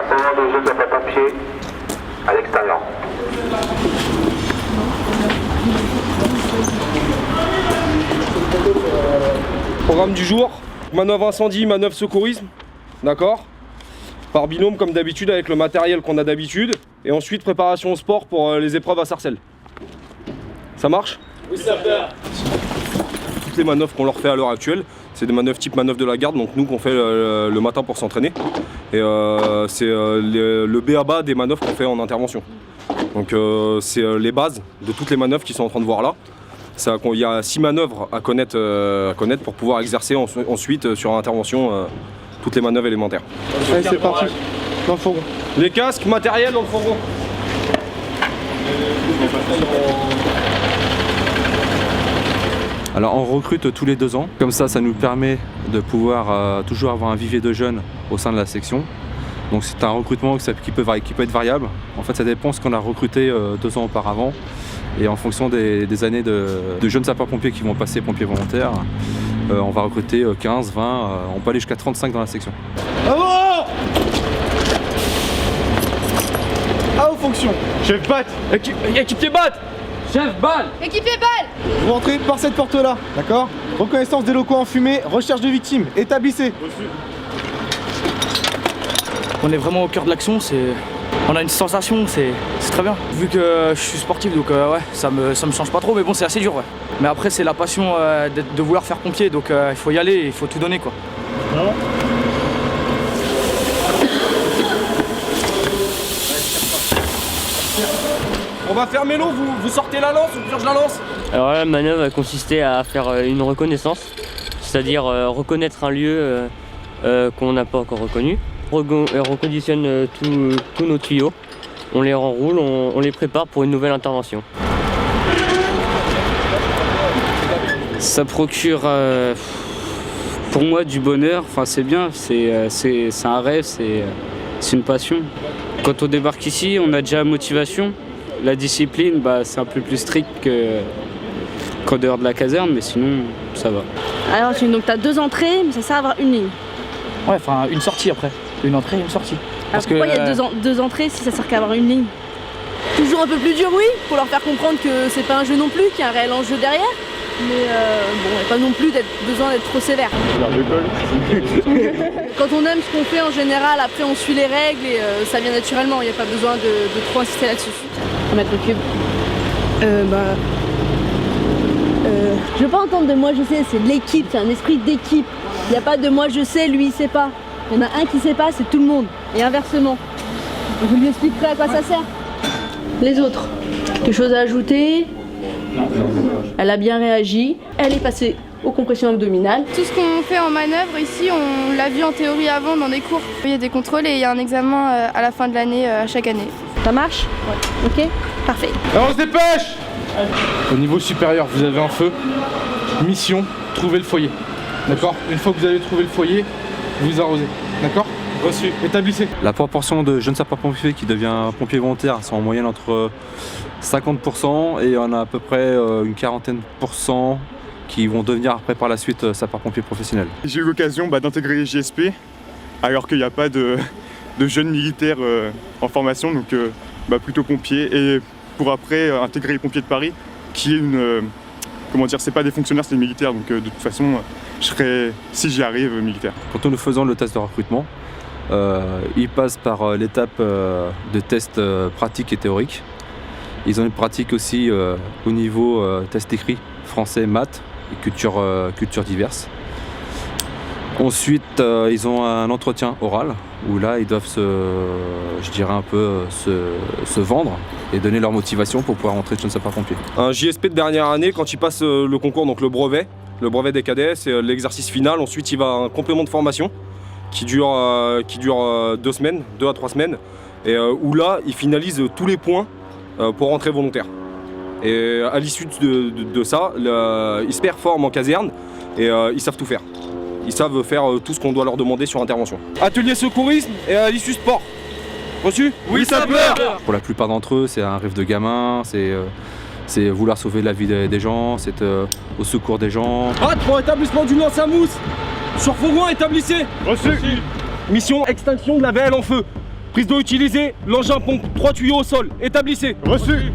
Rassemblement des jeunes sapeurs-pompiers à l'extérieur. Programme du jour, manœuvre incendie, manœuvre secourisme, d'accord? Par binôme comme d'habitude avec le matériel qu'on a d'habitude. Et ensuite préparation au sport pour les épreuves à Sarcelles. Ça marche? Oui, ça va. Toutes les manœuvres qu'on leur fait à l'heure actuelle, c'est des manœuvres type manœuvre de la garde, donc nous qu'on fait le matin pour s'entraîner. Et c'est le b.a.-ba des manœuvres qu'on fait en intervention. Donc c'est les bases de toutes les manœuvres qu'ils sont en train de voir là. Il y a 6 manœuvres à connaître pour pouvoir exercer ensuite sur intervention toutes les manœuvres élémentaires. Allez, c'est parti, dans le fourgon. Les casques, matériel dans le fourgon. Alors on recrute tous les 2 ans, comme ça nous permet de pouvoir toujours avoir un vivier de jeunes au sein de la section. Donc c'est un recrutement qui peut être variable. En fait ça dépend de ce qu'on a recruté 2 ans auparavant. Et en fonction des années de jeunes sapeurs-pompiers qui vont passer pompiers volontaires, on va recruter 15, 20, on peut aller jusqu'à 35 dans la section. Bravo! À vos fonctions. Chef batte. Équipier batte. Chef, balle. Équipier balle. Vous rentrez par cette porte-là, d'accord? Reconnaissance des locaux enfumés, recherche de victimes, établissez. On est vraiment au cœur de l'action, on a une sensation, c'est très bien. Vu que je suis sportif, donc ouais, ça me change pas trop, mais bon, c'est assez dur, ouais. Mais après, c'est la passion de vouloir faire pompier, donc il faut y aller, il faut tout donner, quoi. On va fermer l'eau, vous sortez la lance, on purge la lance. Alors là, la manœuvre a consisté à faire une reconnaissance, c'est-à-dire reconnaître un lieu qu'on n'a pas encore reconnu. On reconditionne tous nos tuyaux, on les renroule, on les prépare pour une nouvelle intervention. Ça procure pour moi du bonheur, enfin c'est bien, c'est un rêve, c'est une passion. Quand on débarque ici, on a déjà la motivation. La discipline, c'est un peu plus strict qu'en dehors de la caserne, mais sinon, ça va. Alors, donc tu as 2 entrées, mais ça sert à avoir une ligne. Ouais, enfin, une sortie après. Une entrée et une sortie. Alors pourquoi il y a 2 entrées si ça sert qu'à avoir une ligne? Toujours un peu plus dur, oui, pour leur faire comprendre que c'est pas un jeu non plus, qu'il y a un réel enjeu derrière. Mais bon, il n'y a pas non plus besoin d'être trop sévère. Quand on aime ce qu'on fait en général, après on suit les règles et ça vient naturellement, il n'y a pas besoin de trop insister là-dessus. On va mettre le cube. Je veux pas entendre de moi je sais, c'est de l'équipe, c'est un esprit d'équipe. Il n'y a pas de moi je sais, lui il sait pas. Il y en a un qui sait pas, c'est tout le monde. Et inversement. Je lui expliquerai à quoi ça sert. Les autres, quelque chose à ajouter? Elle a bien réagi, elle est passée aux compressions abdominales. Tout ce qu'on fait en manœuvre ici, on l'a vu en théorie avant dans des cours. Il y a des contrôles et il y a un examen à la fin de l'année, chaque année. Ça marche? Ouais. Ok, parfait. Alors on se dépêche! Au niveau supérieur, vous avez un feu. Mission, trouver le foyer. D'accord? Une fois que vous avez trouvé le foyer, vous arrosez. D'accord? Reçu. Établissez. La proportion de jeunes sapeurs-pompiers qui devient pompiers volontaires sont en moyenne entre 50% et on a à peu près une quarantaine % qui vont devenir après par la suite sapeurs-pompiers professionnels. J'ai eu l'occasion d'intégrer les JSP alors qu'il n'y a pas de jeunes militaires en formation, donc plutôt pompiers, et pour après intégrer les pompiers de Paris qui est une... comment dire, c'est pas des fonctionnaires, c'est des militaires, donc de toute façon je serai, si j'y arrive, militaire. Quand nous faisons le test de recrutement, ils passent par l'étape de test pratique et théorique. Ils ont une pratique aussi au niveau test écrit, français, maths et culture diverses. Ensuite, ils ont un entretien oral où là, ils doivent se vendre et donner leur motivation pour pouvoir rentrer jeune sapeur-pompier. Un JSP de dernière année, quand il passe le concours, donc le brevet des cadets, c'est l'exercice final. Ensuite, il va à un complément de formation qui dure 2 semaines, 2 à 3 semaines, et où là, il finalise tous les points pour rentrer volontaire. Et à l'issue de ça, ils se performent en caserne et ils savent tout faire. Ils savent faire tout ce qu'on doit leur demander sur intervention. Atelier secourisme et à l'issue sport. Reçu? Oui, ça pleure. Pour la plupart d'entre eux, c'est un rêve de gamin, c'est vouloir sauver la vie des gens, c'est au secours des gens. Hâte pour établissement du lance à mousse. Sur fourgon, établissez. Reçu. Mission extinction de la VL en feu. Prise d'eau utilisée, l'engin pompe 3 tuyaux au sol. Établissez. Reçu.